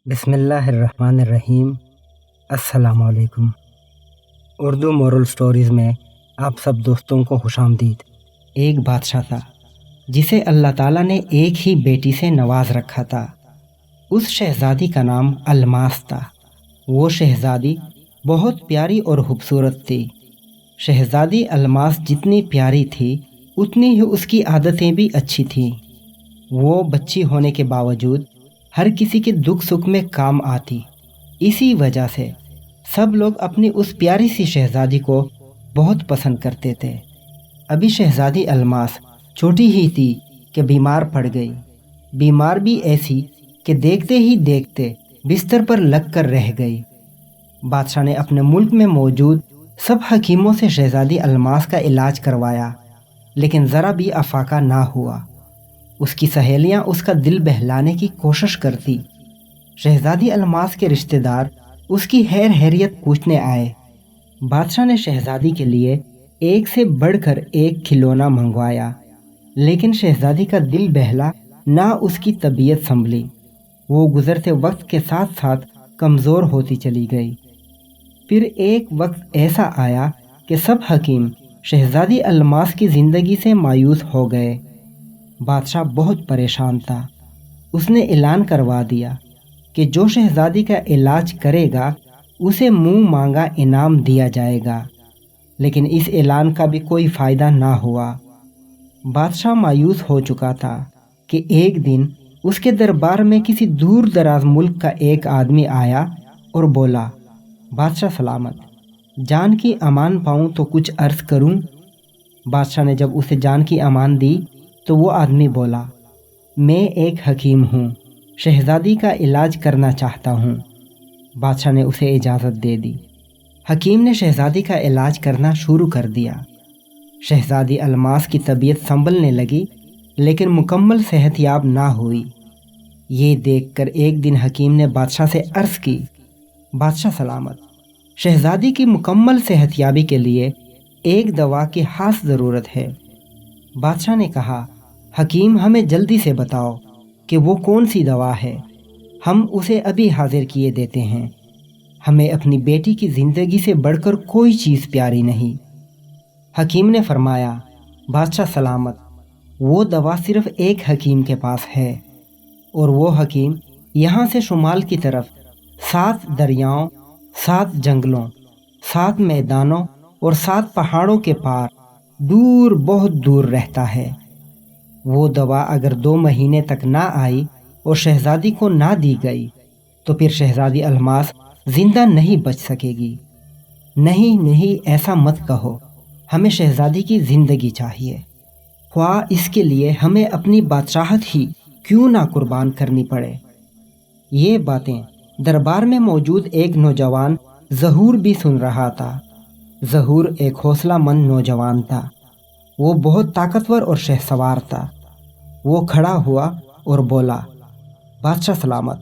بسم اللہ الرحمن الرحیم۔ السلام علیکم۔ اردو مورل سٹوریز میں آپ سب دوستوں کو خوش آمدید۔ ایک بادشاہ تھا جسے اللہ تعالیٰ نے ایک ہی بیٹی سے نواز رکھا تھا۔ اس شہزادی کا نام الماس تھا۔ وہ شہزادی بہت پیاری اور خوبصورت تھی۔ شہزادی الماس جتنی پیاری تھی اتنی ہی اس کی عادتیں بھی اچھی تھیں۔ وہ بچی ہونے کے باوجود ہر کسی کے دکھ سکھ میں کام آتی۔ اسی وجہ سے سب لوگ اپنی اس پیاری سی شہزادی کو بہت پسند کرتے تھے۔ ابھی شہزادی الماس چھوٹی ہی تھی کہ بیمار پڑ گئی۔ بیمار بھی ایسی کہ دیکھتے ہی دیکھتے بستر پر لگ کر رہ گئی۔ بادشاہ نے اپنے ملک میں موجود سب حکیموں سے شہزادی الماس کا علاج کروایا، لیکن ذرا بھی افاقہ نہ ہوا۔ اس کی سہیلیاں اس کا دل بہلانے کی کوشش کرتی۔ شہزادی الماس کے رشتہ دار اس کی خیریت پوچھنے آئے۔ بادشاہ نے شہزادی کے لیے ایک سے بڑھ کر ایک کھلونا منگوایا، لیکن شہزادی کا دل بہلا نہ اس کی طبیعت سنبھلی۔ وہ گزرتے وقت کے ساتھ ساتھ کمزور ہوتی چلی گئی۔ پھر ایک وقت ایسا آیا کہ سب حکیم شہزادی الماس کی زندگی سے مایوس ہو گئے۔ بادشاہ بہت پریشان تھا۔ اس نے اعلان کروا دیا کہ جو شہزادی کا علاج کرے گا اسے منہ مانگا انعام دیا جائے گا، لیکن اس اعلان کا بھی کوئی فائدہ نہ ہوا۔ بادشاہ مایوس ہو چکا تھا کہ ایک دن اس کے دربار میں کسی دور دراز ملک کا ایک آدمی آیا اور بولا، بادشاہ سلامت، جان کی امان پاؤں تو کچھ عرض کروں۔ بادشاہ نے جب اسے جان کی امان دی تو وہ آدمی بولا، میں ایک حکیم ہوں، شہزادی کا علاج کرنا چاہتا ہوں۔ بادشاہ نے اسے اجازت دے دی۔ حکیم نے شہزادی کا علاج کرنا شروع کر دیا۔ شہزادی الماس کی طبیعت سنبھلنے لگی، لیکن مکمل صحت یاب نہ ہوئی۔ یہ دیکھ کر ایک دن حکیم نے بادشاہ سے عرض کی، بادشاہ سلامت، شہزادی کی مکمل صحت یابی کے لیے ایک دوا کی خاص ضرورت ہے۔ بادشاہ نے کہا، حکیم ہمیں جلدی سے بتاؤ کہ وہ کون سی دوا ہے، ہم اسے ابھی حاضر کیے دیتے ہیں۔ ہمیں اپنی بیٹی کی زندگی سے بڑھ کر کوئی چیز پیاری نہیں۔ حکیم نے فرمایا، بادشاہ سلامت، وہ دوا صرف ایک حکیم کے پاس ہے، اور وہ حکیم یہاں سے شمال کی طرف 7 دریاؤں، 7 جنگلوں، 7 میدانوں اور 7 پہاڑوں کے پار دور، بہت دور رہتا ہے۔ وہ دوا اگر 2 مہینے تک نہ آئی اور شہزادی کو نہ دی گئی تو پھر شہزادی الماس زندہ نہیں بچ سکے گی۔ نہیں، ایسا مت کہو، ہمیں شہزادی کی زندگی چاہیے، خواہ اس کے لیے ہمیں اپنی بادشاہت ہی کیوں نہ قربان کرنی پڑے۔ یہ باتیں دربار میں موجود ایک نوجوان ظہور بھی سن رہا تھا۔ ظہور ایک حوصلہ مند نوجوان تھا۔ وہ بہت طاقتور اور شہسوار تھا۔ وہ کھڑا ہوا اور بولا، بادشاہ سلامت،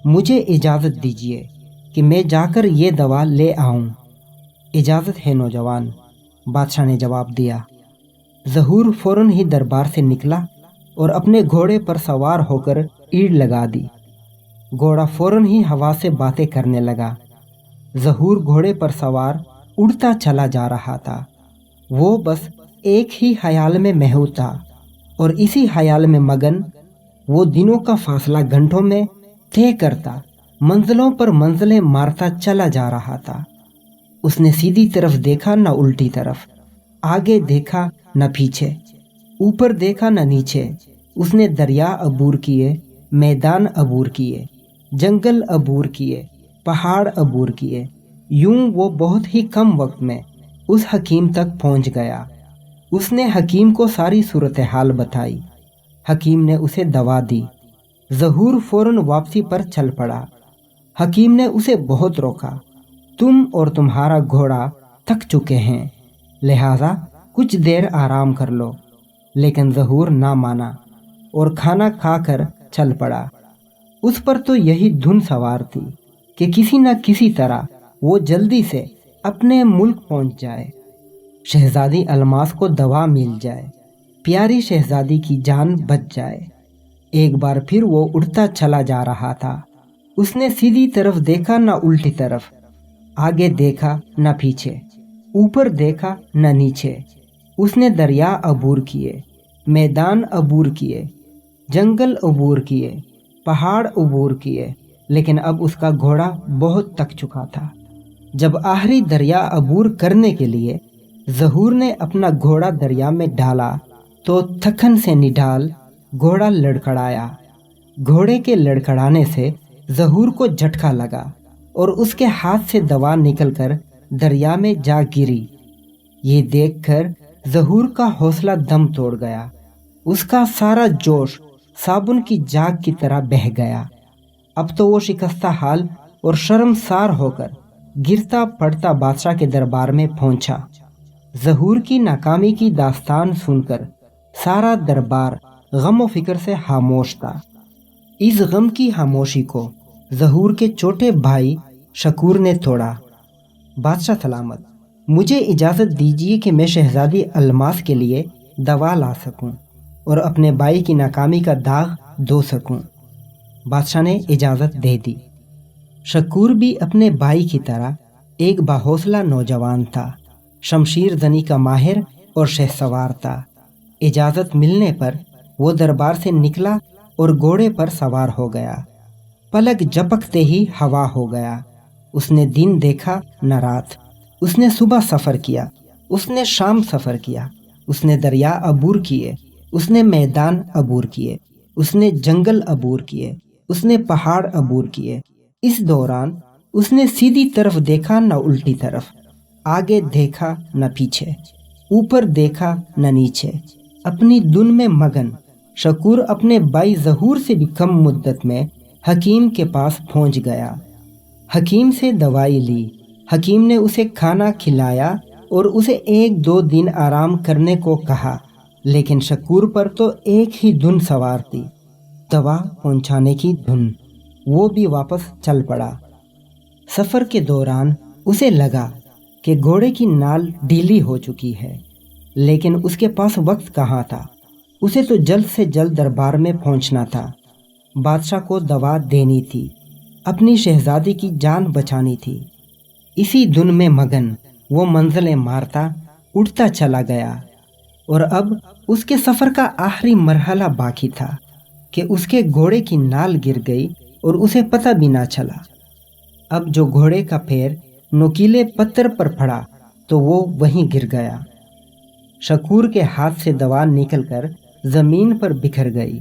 مجھے اجازت دیجیے کہ میں جا کر یہ دوا لے آؤں۔ اجازت ہے نوجوان، بادشاہ نے جواب دیا۔ ظہور فوراً ہی دربار سے نکلا اور اپنے گھوڑے پر سوار ہو کر ایڑ لگا دی۔ گھوڑا فوراً ہی ہوا سے باتیں کرنے لگا۔ ظہور گھوڑے پر سوار اڑتا چلا جا رہا تھا۔ وہ بس ایک ہی خیال میں محو تھا، اور اسی خیال میں مگن وہ دنوں کا فاصلہ گھنٹوں میں طے کرتا، منزلوں پر منزلیں مارتا چلا جا رہا تھا۔ اس نے سیدھی طرف دیکھا نہ الٹی طرف، آگے دیکھا نہ پیچھے، اوپر دیکھا نہ نیچے۔ اس نے دریا عبور کیے، میدان عبور کیے، جنگل عبور کیے، پہاڑ عبور کیے۔ یوں وہ بہت ہی کم وقت میں اس حکیم تک پہنچ گیا۔ اس نے حکیم کو ساری صورتحال بتائی۔ حکیم نے اسے دوا دی۔ ظہور فوراً واپسی پر چل پڑا۔ حکیم نے اسے بہت روکا، تم اور تمہارا گھوڑا تھک چکے ہیں، لہٰذا کچھ دیر آرام کر لو۔ لیکن ظہور نہ مانا اور کھانا کھا کر چل پڑا۔ اس پر تو یہی دھن سوار تھی کہ کسی نہ کسی طرح وہ جلدی سے اپنے ملک پہنچ جائے، شہزادی الماس کو دوا مل جائے، پیاری شہزادی کی جان بچ جائے۔ ایک بار پھر وہ اڑتا چلا جا رہا تھا۔ اس نے سیدھی طرف دیکھا نہ الٹی طرف، آگے دیکھا نہ پیچھے، اوپر دیکھا نہ نیچے۔ اس نے دریا عبور کیے، میدان عبور کیے، جنگل عبور کیے، پہاڑ عبور کیے، لیکن اب اس کا گھوڑا بہت تک چکا تھا۔ جب آخری دریا عبور کرنے کے لیے ظہور نے اپنا گھوڑا دریا میں ڈالا تو تھکن سے نڈال گھوڑا لڑکھڑایا۔ گھوڑے کے لڑکھڑانے سے ظہور کو جھٹکا لگا اور اس کے ہاتھ سے دوا نکل کر دریا میں جا گری۔ یہ دیکھ کر ظہور کا حوصلہ دم توڑ گیا، اس کا سارا جوش صابن کی جاگ کی طرح بہہ گیا۔ اب تو وہ شکستہ حال اور شرمسار ہو کر گرتا پڑتا بادشاہ کے دربار میں پہنچا۔ ظہور کی ناکامی کی داستان سن کر سارا دربار غم و فکر سے خاموش تھا۔ اس غم کی خاموشی کو ظہور کے چھوٹے بھائی شکور نے توڑا۔ بادشاہ سلامت، مجھے اجازت دیجیے کہ میں شہزادی الماس کے لیے دوا لا سکوں اور اپنے بھائی کی ناکامی کا داغ دھو سکوں۔ بادشاہ نے اجازت دے دی۔ شکور بھی اپنے بھائی کی طرح ایک باحوصلہ نوجوان تھا، شمشیر زنی کا ماہر اور شہسوار تھا۔ اجازت ملنے پر وہ دربار سے نکلا اور گھوڑے پر سوار ہو گیا۔ پلک جھپکتے ہی ہوا ہو گیا۔ اس نے دن دیکھا نہ رات۔ اس نے صبح سفر کیا، اس نے شام سفر کیا، اس نے دریا عبور کیے، اس نے میدان عبور کیے، اس نے جنگل عبور کیے، اس نے پہاڑ عبور کیے۔ اس دوران اس نے سیدھی طرف دیکھا نہ الٹی طرف، آگے دیکھا نہ پیچھے، اوپر دیکھا نہ نیچے۔ اپنی دن میں مگن شکور اپنے بھائی ظہور سے بھی کم مدت میں حکیم کے پاس پہنچ گیا۔ حکیم سے دوائی لی، حکیم نے اسے کھانا کھلایا اور اسے 1-2 دن آرام کرنے کو کہا، لیکن شکور پر تو ایک ہی دھن سوار تھی، دوا پہنچانے کی دھن۔ وہ بھی واپس چل پڑا۔ سفر کے دوران اسے لگا کہ گھوڑے کی نال ڈھیلی ہو چکی ہے، لیکن اس کے پاس وقت کہاں تھا۔ اسے تو جلد سے جلد دربار میں پہنچنا تھا، بادشاہ کو دوا دینی تھی، اپنی شہزادی کی جان بچانی تھی۔ اسی دھن میں مگن وہ منزلیں مارتا اٹھتا چلا گیا، اور اب اس کے سفر کا آخری مرحلہ باقی تھا کہ اس کے گھوڑے کی نال گر گئی اور اسے پتہ بھی نہ چلا۔ اب جو گھوڑے کا پیر نوکیلے پتھر پر پڑا تو وہ وہیں گر گیا۔ شکور کے ہاتھ سے دوا نکل کر زمین پر بکھر گئی۔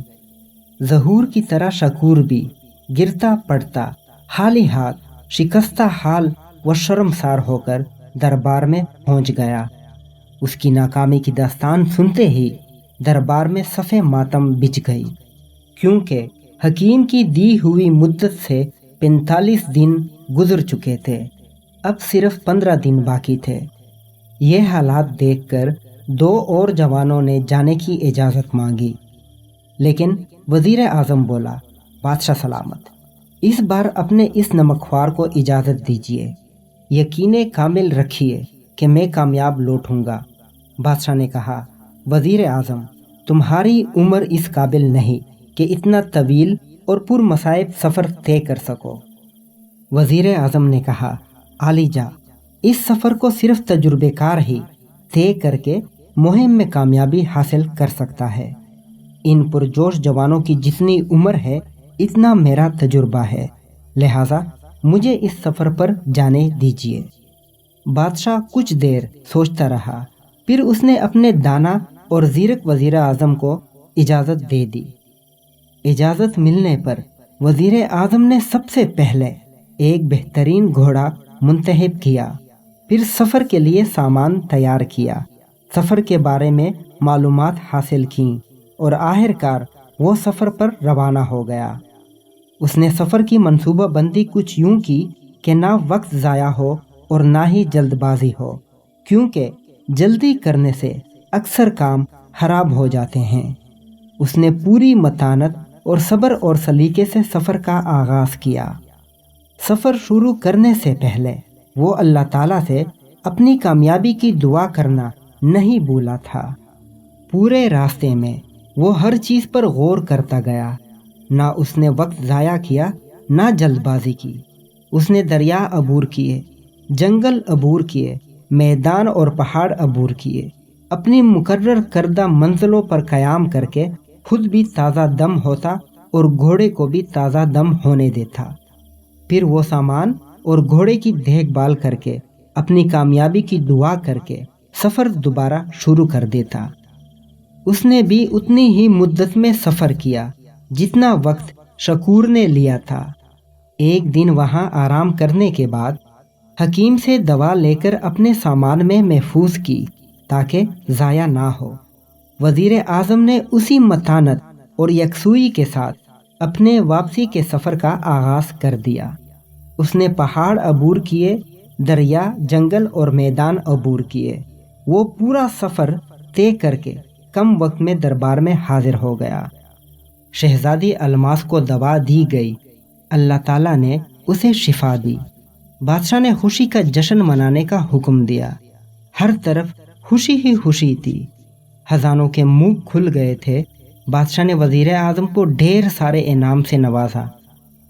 ظہور کی طرح شکور بھی گرتا پڑتا، خالی ہاتھ، شکستہ حال و شرمسار ہو کر دربار میں پہنچ گیا۔ اس کی ناکامی کی داستان سنتے ہی دربار میں صفِ ماتم بچھ گئی، کیونکہ حکیم کی دی ہوئی مدت سے 45 دن گزر چکے تھے، اب صرف 15 دن باقی تھے۔ یہ حالات دیکھ کر 2 اور جوانوں نے جانے کی اجازت مانگی، لیکن وزیر اعظم بولا، بادشاہ سلامت، اس بار اپنے اس نمکخوار کو اجازت دیجیے، یقین کامل رکھیے کہ میں کامیاب لوٹوں گا۔ بادشاہ نے کہا، وزیر اعظم، تمہاری عمر اس قابل نہیں کہ اتنا طویل اور پرمصائب سفر طے کر سکو۔ وزیر اعظم نے کہا، عالی جاں، اس سفر کو صرف تجربے کار ہی طے کر کے مہم میں کامیابی حاصل کر سکتا ہے۔ ان پرجوش جوانوں کی جتنی عمر ہے اتنا میرا تجربہ ہے، لہٰذا مجھے اس سفر پر جانے دیجیے۔ بادشاہ کچھ دیر سوچتا رہا، پھر اس نے اپنے دانا اور زیرک وزیر اعظم کو اجازت دے دی۔ اجازت ملنے پر وزیر اعظم نے سب سے پہلے ایک بہترین گھوڑا منتخب کیا، پھر سفر کے لیے سامان تیار کیا، سفر کے بارے میں معلومات حاصل کیں، اور آخر کار وہ سفر پر روانہ ہو گیا۔ اس نے سفر کی منصوبہ بندی کچھ یوں کی کہ نہ وقت ضائع ہو اور نہ ہی جلد بازی ہو، کیونکہ جلدی کرنے سے اکثر کام خراب ہو جاتے ہیں۔ اس نے پوری متانت اور صبر اور سلیقے سے سفر کا آغاز کیا۔ سفر شروع کرنے سے پہلے وہ اللہ تعالیٰ سے اپنی کامیابی کی دعا کرنا نہیں بھولا تھا۔ پورے راستے میں وہ ہر چیز پر غور کرتا گیا، نہ اس نے وقت ضائع کیا نہ جلد بازی کی۔ اس نے دریا عبور کیے، جنگل عبور کیے، میدان اور پہاڑ عبور کیے، اپنی مقرر کردہ منزلوں پر قیام کر کے خود بھی تازہ دم ہوتا اور گھوڑے کو بھی تازہ دم ہونے دیتا۔ پھر وہ سامان اور گھوڑے کی دیکھ بھال کر کے اپنی کامیابی کی دعا کر کے سفر دوبارہ شروع کر دیتا۔ اس نے بھی اتنی ہی مدت میں سفر کیا جتنا وقت شکور نے لیا تھا۔ ایک دن وہاں آرام کرنے کے بعد حکیم سے دوا لے کر اپنے سامان میں محفوظ کی تاکہ ضائع نہ ہو۔ وزیر اعظم نے اسی متانت اور یکسوئی کے ساتھ اپنے واپسی کے سفر کا آغاز کر دیا۔ اس نے پہاڑ عبور کیے، دریا، جنگل اور میدان عبور کیے۔ وہ پورا سفر طے کر کے کم وقت میں دربار میں حاضر ہو گیا۔ شہزادی الماس کو دوا دی گئی، اللہ تعالیٰ نے اسے شفا دی۔ بادشاہ نے خوشی کا جشن منانے کا حکم دیا۔ ہر طرف خوشی ہی خوشی تھی، خزانوں کے منہ کھل گئے تھے۔ بادشاہ نے وزیر اعظم کو ڈھیر سارے انعام سے نوازا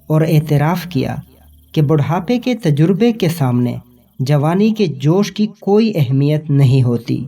اور اعتراف کیا کہ بڑھاپے کے تجربے کے سامنے جوانی کے جوش کی کوئی اہمیت نہیں ہوتی۔